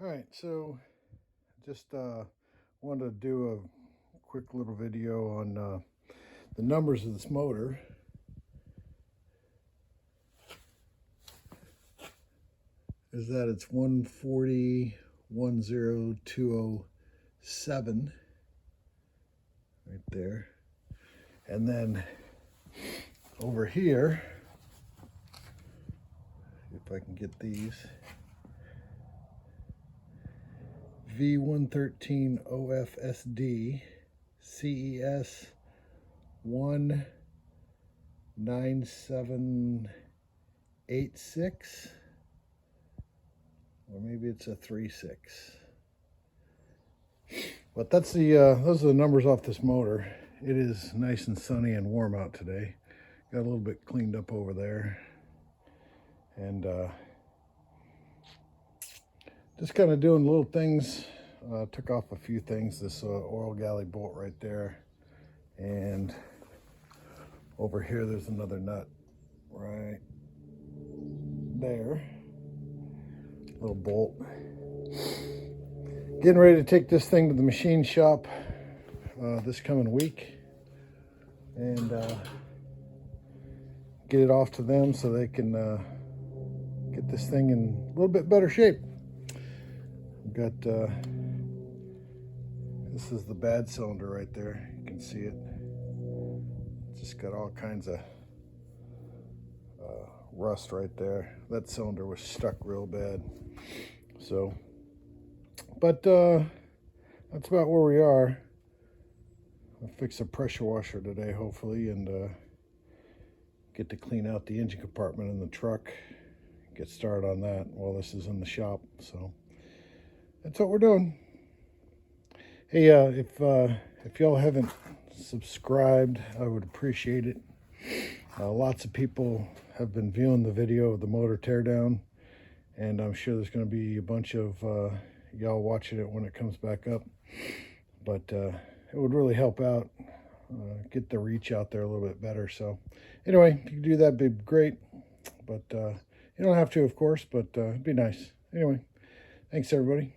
All right, so just wanted to do a quick little video on the numbers of this motor. Is that it's 140, 10207 right there. And then over here, if I can get these, V113 OFSD CES 19786, or maybe it's a 36. But that's the those are the numbers off this motor. It is nice and sunny and warm out today. Got a little bit cleaned up over there, and just kind of doing little things. Took off a few things. This oil galley bolt right there, and over here there's another nut right there, little bolt. Getting ready to take this thing to the machine shop this coming week, and get it off to them so they can get this thing in a little bit better shape. We've got this is the bad cylinder right there. You can see it. Just got all kinds of rust right there. That cylinder was stuck real bad. So, but that's about where we are. I'll fix a pressure washer today, hopefully, and get to clean out the engine compartment in the truck. Get started on that while this is in the shop. So that's what we're doing. Hey, if y'all haven't subscribed, I would appreciate it. Lots of people have been viewing the video of the motor teardown, and I'm sure there's going to be a bunch of y'all watching it when it comes back up. But it would really help out, get the reach out there a little bit better. So anyway, if you could do that, it'd be great. But you don't have to, of course, but it'd be nice. Anyway, thanks everybody.